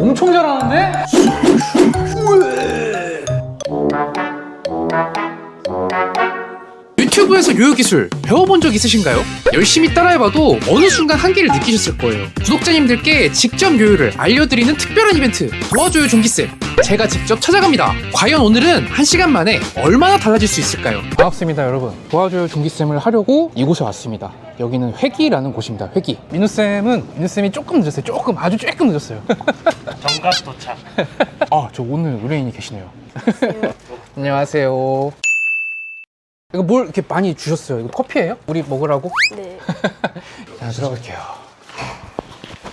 엄청 잘하는데? 유튜브에서 요요 기술 배워본 적 있으신가요? 열심히 따라해봐도 어느 순간 한계를 느끼셨을 거예요. 구독자님들께 직접 요요를 알려드리는 특별한 이벤트 도와줘요 종기쌤, 제가 직접 찾아갑니다. 과연 오늘은 1시간 만에 얼마나 달라질 수 있을까요? 반갑습니다 여러분, 도와줘요 종기쌤을 하려고 이곳에 왔습니다. 여기는 회기라는 곳입니다. 회기. 민우쌤이 조금 늦었어요. 아주 조금 늦었어요. 정갑 도착. 아, 저 오늘 의뢰인이 계시네요. 안녕하세요. 이거 뭘 이렇게 많이 주셨어요? 이거 커피예요? 우리 먹으라고? 네. 자, 들어갈게요.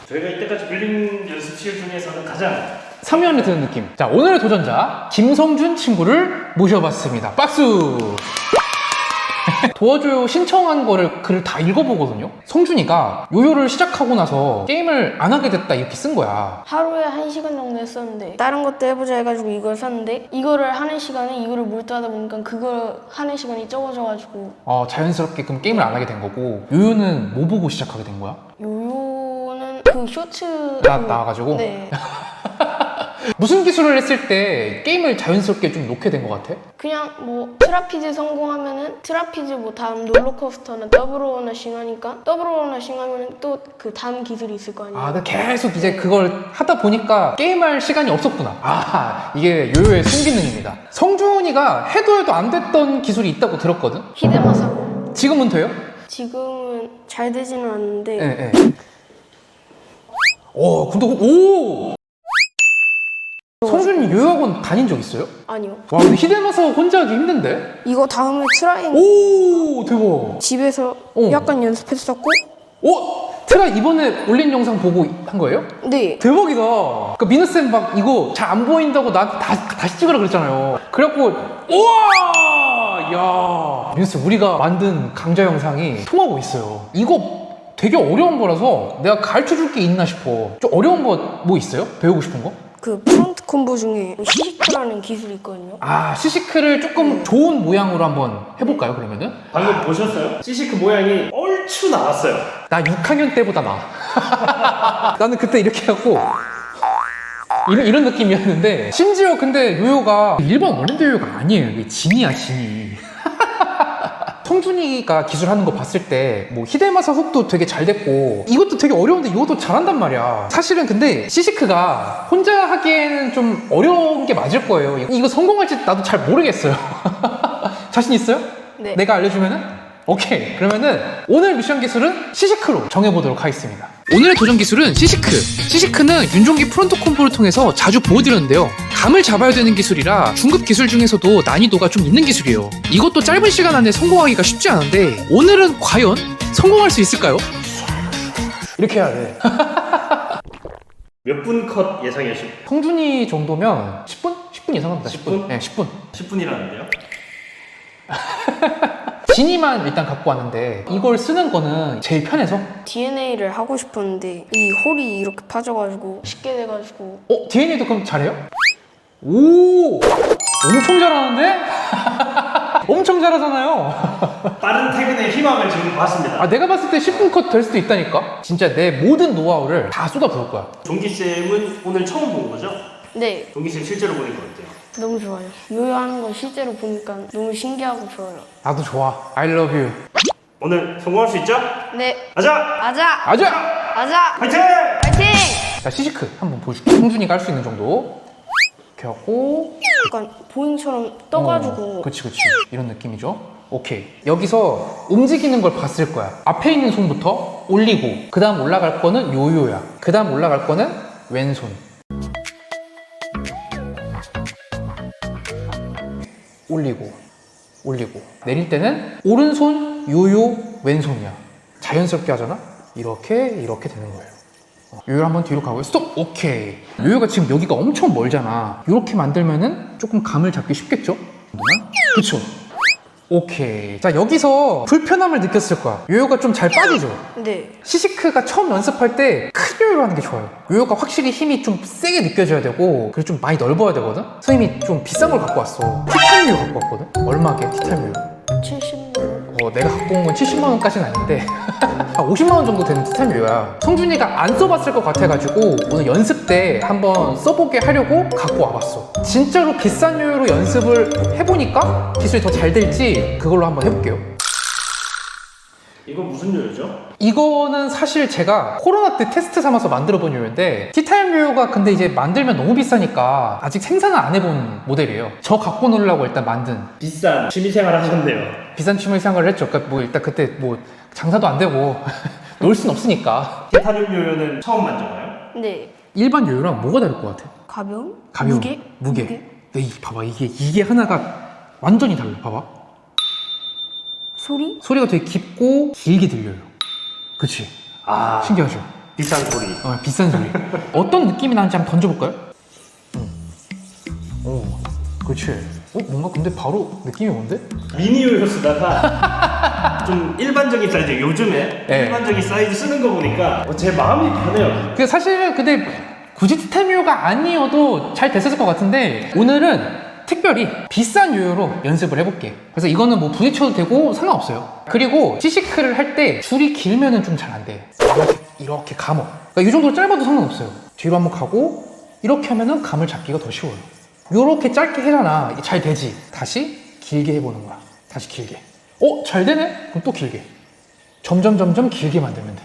저희가 이때까지 빌린 연습실 중에서는 가장 상면이 드는 느낌. 자, 오늘의 도전자 김성준 친구를 모셔봤습니다. 박수! 도와줘요 신청한 글을 다 읽어보거든요. 성준이가 요요를 시작하고 나서 게임을 안 하게 됐다 이렇게 쓴 거야. 하루에 1시간 정도 했었는데 다른 것도 해보자 해가지고 이걸 샀는데 이거를 하는 시간에 이거를 몰두하다 보니까 그걸 하는 시간이 적어져가지고 자연스럽게 그럼 게임을 안 하게 된 거고, 요요는 뭐 보고 시작하게 된 거야? 요요는 그 쇼츠 나와가지고? 네. 무슨 기술을 했을 때 게임을 자연스럽게 좀 놓게 된 것 같아? 그냥 뭐 트라피즈 성공하면은 트라피즈 뭐 다음 롤러코스터나 더블오어너싱 하니까 더블오어너싱 하면은 또 그 다음 기술이 있을 거 아니에요. 근데 계속 이제 그걸 하다 보니까 게임할 시간이 없었구나. 이게 요요의 순기능입니다. 성준이가 해도 안 됐던 기술이 있다고 들었거든? 히데마사고. 지금은 돼요? 지금은 잘 되지는 않는데 네. 근데 성준이 요요학원 다닌 적 있어요? 아니요. 와, 근데 히데마사 혼자 하기 힘든데? 이거 다음에 트라이앵 대박. 집에서 약간 연습했었고 트라 이번에 올린 영상 보고 한 거예요? 네. 대박이다. 그러니까 민우쌤 막 이거 잘 안 보인다고 나한테 다시 찍으라 그랬잖아요. 그래갖고 우와! 야, 민우쌤 우리가 만든 강좌 영상이 통하고 있어요. 이거 되게 어려운 거라서 내가 가르쳐줄 게 있나 싶어. 좀 어려운 거 뭐 있어요? 배우고 싶은 거? 그 프론트 콤보 중에 시시크라는 기술이 있거든요. 시시크를 조금 좋은 모양으로 한번 해볼까요, 그러면은? 방금 보셨어요? 시시크 모양이 얼추 나왔어요. 나 6학년 때보다 나아. 나는 그때 이렇게 하고 이런 느낌이었는데, 심지어 근데 요요가 일반 어린이 요요가 아니에요. 이게 진이야, 진이. 성준이가 기술하는 거 봤을 때 뭐 히데마사 훅도 되게 잘 됐고 이것도 되게 어려운데 이것도 잘한단 말이야. 사실은 근데 시시크가 혼자 하기에는 좀 어려운 게 맞을 거예요. 이거 성공할지 나도 잘 모르겠어요. 자신 있어요? 네. 내가 알려주면은? 오케이, 그러면은 오늘 미션 기술은 시시크로 정해보도록 하겠습니다. 오늘의 도전 기술은 시시크는 윤종기 프론트 콤보를 통해서 자주 보여드렸는데요. 감을 잡아야 되는 기술이라 중급 기술 중에서도 난이도가 좀 있는 기술이에요. 이것도 짧은 시간 안에 성공하기가 쉽지 않은데 오늘은 과연 성공할 수 있을까요? 이렇게 해야 돼. 몇 분 컷 예상하십니까? 성준이 정도면 10분? 10분 이상 합니다. 10분? 네, 10분. 10분이라는데요? 진이만 일단 갖고 왔는데 이걸 쓰는 거는 제일 편해서. DNA를 하고 싶었는데 이 홀이 이렇게 파져가지고 쉽게 돼가지고 DNA도 그럼 잘해요? 엄청 잘하는데? 엄청 잘하잖아요. 빠른 퇴근의 희망을 지금 봤습니다. 내가 봤을 때 10분 컷 될 수도 있다니까? 진짜 내 모든 노하우를 다 쏟아부을 거야. 종기쌤은 오늘 처음 본 거죠? 네, 종기쌤 실제로 보니까 어때요? 너무 좋아요. 요요하는 거 실제로 보니까 너무 신기하고 좋아요. 나도 좋아. I love you. 오늘 성공할 수 있죠? 네, 가자! 아자! 아자! 아자! 화이팅! 파이팅! 자, 시시크 한번 보여줄게. 성준이가 할 수 있는 정도. 이렇게 하고. 약간 보잉처럼 떠가지고 그치. 이런 느낌이죠. 오케이. 여기서 움직이는 걸 봤을 거야. 앞에 있는 손부터 올리고, 그 다음 올라갈 거는 요요야. 그 다음 올라갈 거는 왼손. 올리고 내릴 때는 오른손 요요 왼손이야. 자연스럽게 하잖아. 이렇게 되는 거예요. 요요를 한번 뒤로 가고요. 스톱. 오케이. 요요가 지금 여기가 엄청 멀잖아. 이렇게 만들면은 조금 감을 잡기 쉽겠죠? 그쵸? 오케이. 자, 여기서 불편함을 느꼈을 거야. 요요가 좀 잘 빠지죠? 네, 시시크가 처음 연습할 때 큰 요요로 하는 게 좋아요. 요요가 확실히 힘이 좀 세게 느껴져야 되고, 그리고 좀 많이 넓어야 되거든? 선생님이 좀 비싼 걸 갖고 왔어. 티타임 요요 갖고 왔거든? 얼마게? 티타임 요요. 70만 내가 갖고 온 건 70만 원까지는 아닌데 한 50만 원 정도 되는 티타늄 요요야. 성준이가 안 써봤을 것 같아가지고 오늘 연습 때 한번 써보게 하려고 갖고 와봤어. 진짜로 비싼 요요로 연습을 해보니까 기술이 더 잘 될지 그걸로 한번 해볼게요. 이거 무슨 요요죠? 이거는 사실 제가 코로나 때 테스트 삼아서 만들어본 요요인데 티타늄 요요가 근데 이제 만들면 너무 비싸니까 아직 생산을 안 해본 모델이에요. 저 갖고 놀려고 일단 만든 비싼 취미생활 하셨네요. 비싼 취미 생활을 했죠. 그러니까 뭐 일단 그때 뭐 장사도 안 되고 놀 순 없으니까. 티타늄 요요는 처음 만져봐요? 네. 일반 요요랑 뭐가 다를 것 같아? 가벼움? 가벼움, 무게? 근데 봐봐 이게 하나가 완전히 달라. 봐봐 소리? 소리가 되게 깊고 길게 들려요. 그치? 아, 신기하죠? 비싼 소리. 비싼 소리. 어떤 느낌이 나는지 한번 던져볼까요? 오, 그치. 뭔가 근데 바로 느낌이 뭔데? 미니 요요 쓰다가 좀 일반적인 사이즈, 요즘에 네. 일반적인 사이즈 쓰는 거 보니까 제 마음이 편해요. 그 사실은 근데 굳이 티타늄 요요가 아니어도 잘 됐을 것 같은데 오늘은 특별히 비싼 요요로 연습을 해볼게. 그래서 이거는 뭐 부딪혀도 되고 상관없어요. 그리고 시시크를 할 때 줄이 길면은 좀 잘 안 돼. 이렇게 감어. 그러니까 이 정도로 짧아도 상관없어요. 뒤로 한번 가고 이렇게 하면은 감을 잡기가 더 쉬워요. 요렇게 짧게 해잖아. 이게 잘 되지. 다시 길게 해보는 거야. 다시 길게. 잘 되네? 그럼 또 길게. 점점 길게 만들면 돼.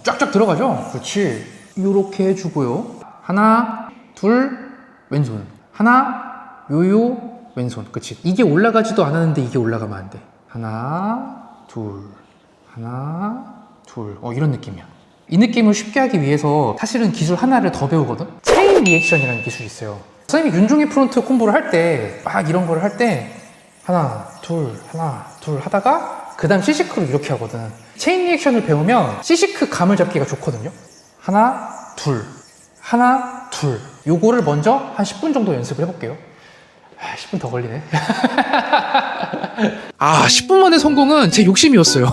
쫙쫙 들어가죠? 그렇지. 요렇게 해주고요. 하나, 둘, 왼손. 하나, 요요, 왼손. 그치. 이게 올라가지도 않았는데 이게 올라가면 안 돼. 하나, 둘, 하나, 둘. 이런 느낌이야. 이 느낌을 쉽게 하기 위해서 사실은 기술 하나를 더 배우거든? 체인 리액션이라는 기술이 있어요. 선생님이 윤종이 프론트 콤보를 할 때, 막 이런 거를 할 때, 하나, 둘 하다가, 그 다음 시시크로 이렇게 하거든. 체인 리액션을 배우면 시시크 감을 잡기가 좋거든요. 하나, 둘. 요거를 먼저 한 10분 정도 연습을 해볼게요. 10분 더 걸리네. 10분 만에 성공은 제 욕심이었어요.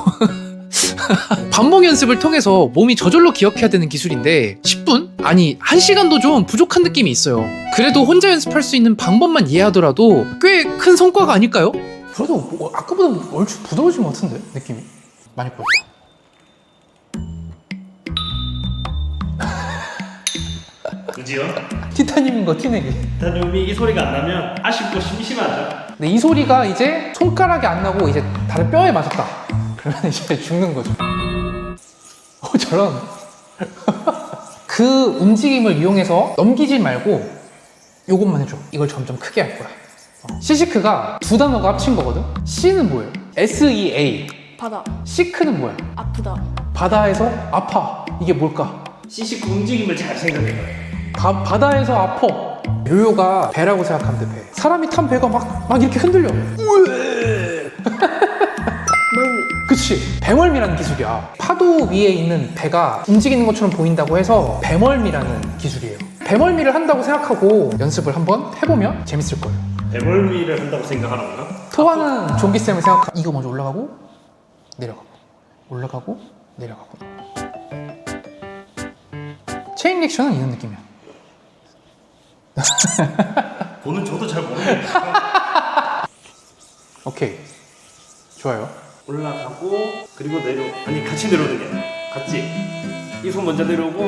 반복 연습을 통해서 몸이 저절로 기억해야 되는 기술인데 10분? 아니 1시간도 좀 부족한 느낌이 있어요. 그래도 혼자 연습할 수 있는 방법만 이해하더라도 꽤 큰 성과가 아닐까요? 그래도 아까보다 얼추 부드러워진 것 같은데 느낌이. 많이 보였다. 그지요? 티타늄인 거 티내기. 티타늄이 이 소리가 안 나면 아쉽고 심심하죠. 근데 이 소리가 이제 손가락에 안 나고 이제 다른 뼈에 맞았다. 그러면 이제 죽는 거죠. 저런. 그 움직임을 이용해서 넘기지 말고 요것만 해줘. 이걸 점점 크게 할 거야. 시시크가 두 단어가 합친 거거든. C는 뭐예요? SEA. 바다. 시크는 뭐야? 아프다. 바다에서 아파. 이게 뭘까? 시시크 움직임을 잘 생각해봐요. 바다에서 아파. 요요가 배라고 생각하면 돼. 배. 사람이 탄 배가 막 이렇게 흔들려. 그치. 배멀미라는 기술이야. 파도 위에 있는 배가 움직이는 것처럼 보인다고 해서 배멀미라는 기술이에요. 배멀미를 한다고 생각하고 연습을 한번 해보면 재밌을 거예요. 배멀미를 한다고 생각하는가? 토하는 좀비쌤을 생각하. 이거 먼저 올라가고 내려가고 올라가고 내려가고. 체인 리액션은 이런 느낌이야. 보는 저도 잘 모르겠어요. 오케이. 좋아요. 올라가고 그리고 아니 같이 내려오는 게 아니라 같이 이 손 먼저 내려오고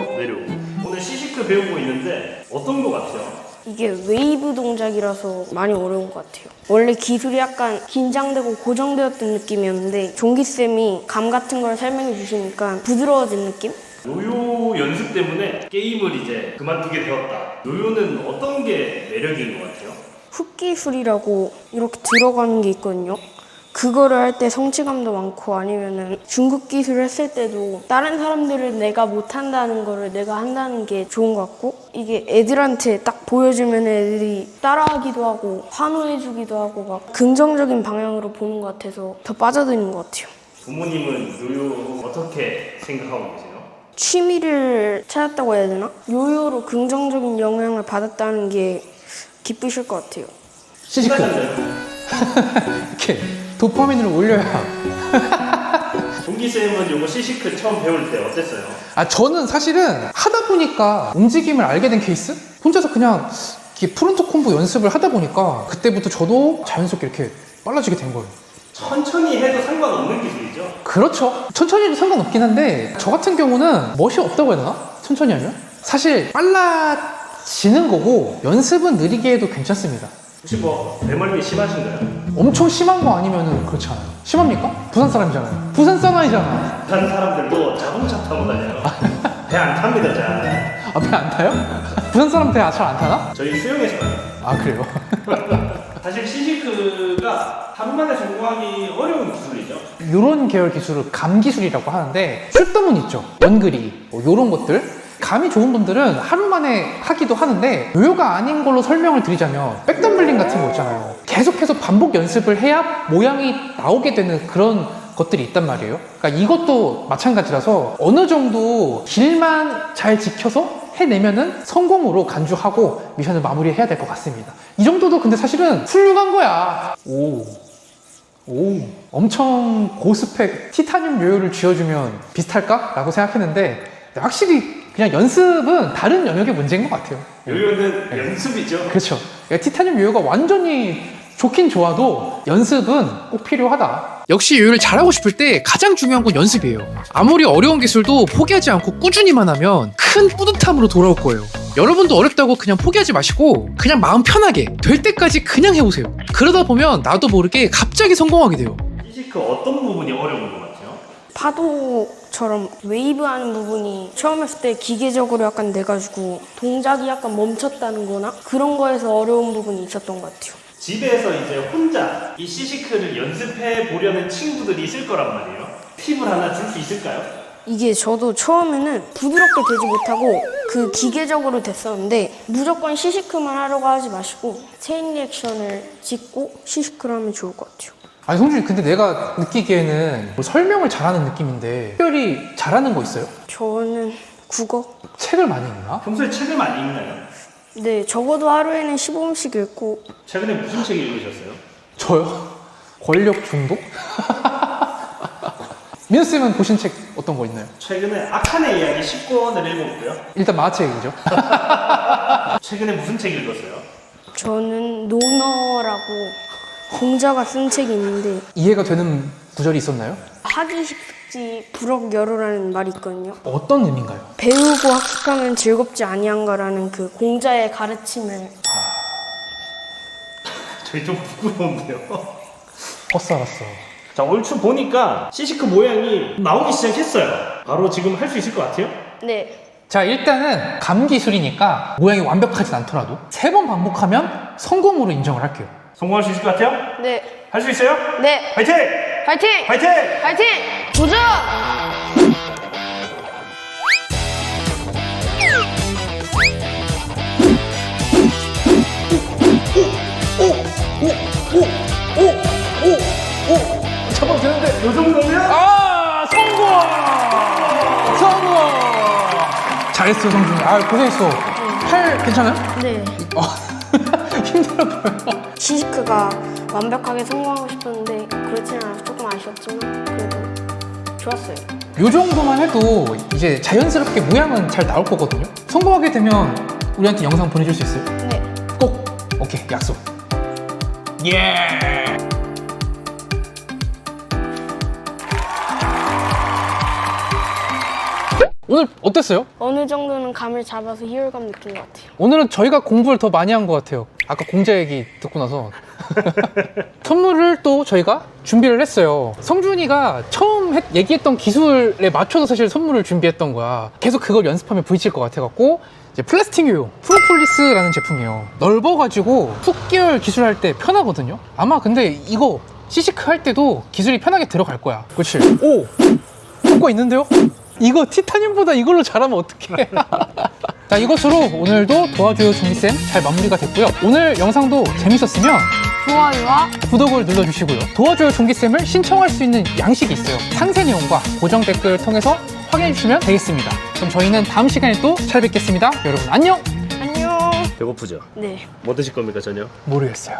오늘 시시크 배우고 있는데 어떤 거 같아요? 이게 웨이브 동작이라서 많이 어려운 것 같아요. 원래 기술이 약간 긴장되고 고정되었던 느낌이었는데 종기쌤이 감 같은 걸 설명해 주시니까 부드러워진 느낌? 요요 연습 때문에 게임을 이제 그만두게 되었다. 요요는 어떤 게 매력인 것 같아요? 훅 기술이라고 이렇게 들어가는 게 있거든요. 그거를 할 때 성취감도 많고 아니면은 중국 기술을 했을 때도 다른 사람들은 내가 못한다는 거를 내가 한다는 게 좋은 것 같고 이게 애들한테 딱 보여주면 애들이 따라하기도 하고 환호해주기도 하고 막 긍정적인 방향으로 보는 것 같아서 더 빠져드는 것 같아요. 부모님은 요요 어떻게 생각하고 계세요? 취미를 찾았다고 해야 되나? 요요로 긍정적인 영향을 받았다는 게 기쁘실 것 같아요. 시시크. 이렇게 도파민을 올려야. 종기쌤은 요거 시시크 처음 배울 때 어땠어요? 저는 사실은 하다 보니까 움직임을 알게 된 케이스? 혼자서 그냥 이렇게 프론트 콤보 연습을 하다 보니까 그때부터 저도 자연스럽게 이렇게 빨라지게 된 거예요. 천천히 해도 상관없는 기술이죠. 그렇죠. 천천히 해도 상관없긴 한데 저 같은 경우는 멋이 없다고 해야 되나? 천천히 하면? 사실 빨라지는 거고 연습은 느리게 해도 괜찮습니다. 혹시 뭐 배멀미 심하신가요? 엄청 심한 거 아니면은 그렇지 않아요. 심합니까? 부산 사람이잖아요. 부산 사나이잖아. 다른 사람들도 자동차 타고 다녀요. 배 안 탑니다, 잘. 아, 배 안 타요? 부산 사람 배 잘 안 타나? 저희 수영에서 가요. 아, 그래요? 사실 시시크가 하루 만에 성공하기 어려운 기술이죠. 요런 계열 기술을 감 기술이라고 하는데 슛더문 있죠. 원그리 뭐 요런 것들 감이 좋은 분들은 하루 만에 하기도 하는데 요요가 아닌 걸로 설명을 드리자면 백덤블링 같은 거 있잖아요. 계속해서 반복 연습을 해야 모양이 나오게 되는 그런 것들이 있단 말이에요. 그러니까 이것도 마찬가지라서 어느 정도 길만 잘 지켜서 해내면은 성공으로 간주하고 미션을 마무리해야 될 것 같습니다. 이 정도도 근데 사실은 훌륭한 거야. 오, 엄청 고스펙 티타늄 요요를 쥐어주면 비슷할까? 라고 생각했는데 확실히 그냥 연습은 다른 영역의 문제인 것 같아요. 요요는 연습이죠. 그렇죠. 티타늄 요요가 완전히 좋긴 좋아도 연습은 꼭 필요하다. 역시 요요를 잘하고 싶을 때 가장 중요한 건 연습이에요. 아무리 어려운 기술도 포기하지 않고 꾸준히만 하면 큰 뿌듯함으로 돌아올 거예요. 여러분도 어렵다고 그냥 포기하지 마시고 그냥 마음 편하게 될 때까지 그냥 해보세요. 그러다 보면 나도 모르게 갑자기 성공하게 돼요. 시시크 어떤 부분이 어려운 것 같아요? 파도처럼 웨이브 하는 부분이 처음 했을 때 기계적으로 약간 돼가지고 동작이 약간 멈췄다는 거나 그런 거에서 어려운 부분이 있었던 것 같아요. 집에서 이제 혼자 이 시시크를 연습해 보려는 친구들이 있을 거란 말이에요. 팁을 하나 줄 수 있을까요? 이게 저도 처음에는 부드럽게 되지 못하고 그 기계적으로 됐었는데 무조건 시시크만 하려고 하지 마시고 체인 리액션을 짓고 시시크를 하면 좋을 것 같아요. 아니 성준이 근데 내가 느끼기에는 뭐 설명을 잘하는 느낌인데 특별히 잘하는 거 있어요? 저는 국어? 책을 많이 읽나? 평소에 책을 많이 읽나요? 네, 적어도 하루에는 15분씩 읽고. 최근에 무슨 책 읽으셨어요? 저요? 권력 중독? 민우쌤은 보신 책 어떤 거 있나요? 최근에 악한의 이야기 10권을 읽었고요. 일단 만화책 얘기죠. 최근에 무슨 책 읽었어요? 저는 노너라고 공자가 쓴 책이 있는데 이해가 되는 구절이 있었나요? 하기 쉽지 부럭여로라는 말이 있거든요. 어떤 의미인가요? 배우고 학습하면 즐겁지 아니한가라는 그 공자의 가르침을. 저희 좀 부끄러운데요. 헛살았어. 자, 얼추 보니까 시시크 모양이 나오기 시작했어요. 바로 지금 할 수 있을 것 같아요? 네, 자, 일단은 감 기술이니까 모양이 완벽하진 않더라도 3번 반복하면 성공으로 인정을 할게요. 성공할 수 있을 것 같아요? 네, 할 수 있어요? 네. 화이팅! 화이팅! 화이팅! 화이팅! 도전! 잡아도 되는데. 요 정도면? 아, 성공! 잘했어, 성준이. 아, 고생했어. 팔 괜찮아요? 네. 힘들어 보여. 시시크가 완벽하게 성공하고 싶었는데 그렇지는 않아서 조금 아쉬웠지만 그래도 좋았어요. 요 정도만 해도 이제 자연스럽게 모양은 잘 나올 거거든요. 성공하게 되면 우리한테 영상 보내줄 수 있어요? 네. 꼭. 오케이, 약속. 예. 오늘 어땠어요? 어느 정도는 감을 잡아서 희열감 느낀 것 같아요. 오늘은 저희가 공부를 더 많이 한 것 같아요. 아까 공자 얘기 듣고 나서. 선물을 또 저희가 준비를 했어요. 성준이가 처음 얘기했던 기술에 맞춰서 사실 선물을 준비했던 거야. 계속 그걸 연습하면 부딪힐 것 같아갖고 이제 플라스틱 요요 프로폴리스라는 제품이에요. 넓어가지고 훅기열 기술할 때 편하거든요. 아마 근데 이거 시시크 할 때도 기술이 편하게 들어갈 거야. 그렇지? 오! 효과 있는데요? 이거 티타늄보다 이걸로 잘하면 어떡해. 자, 이것으로 오늘도 도와줘요 종이쌤 잘 마무리가 됐고요. 오늘 영상도 재밌었으면 좋아요와 구독을 눌러주시고요. 도와줘요 종기쌤을 신청할 수 있는 양식이 있어요. 상세 내용과 고정 댓글을 통해서 확인해주시면 되겠습니다. 그럼 저희는 다음 시간에 또 찾아뵙겠습니다. 여러분 안녕! 안녕. 배고프죠? 네. 뭐 드실 겁니까, 저녁? 모르겠어요.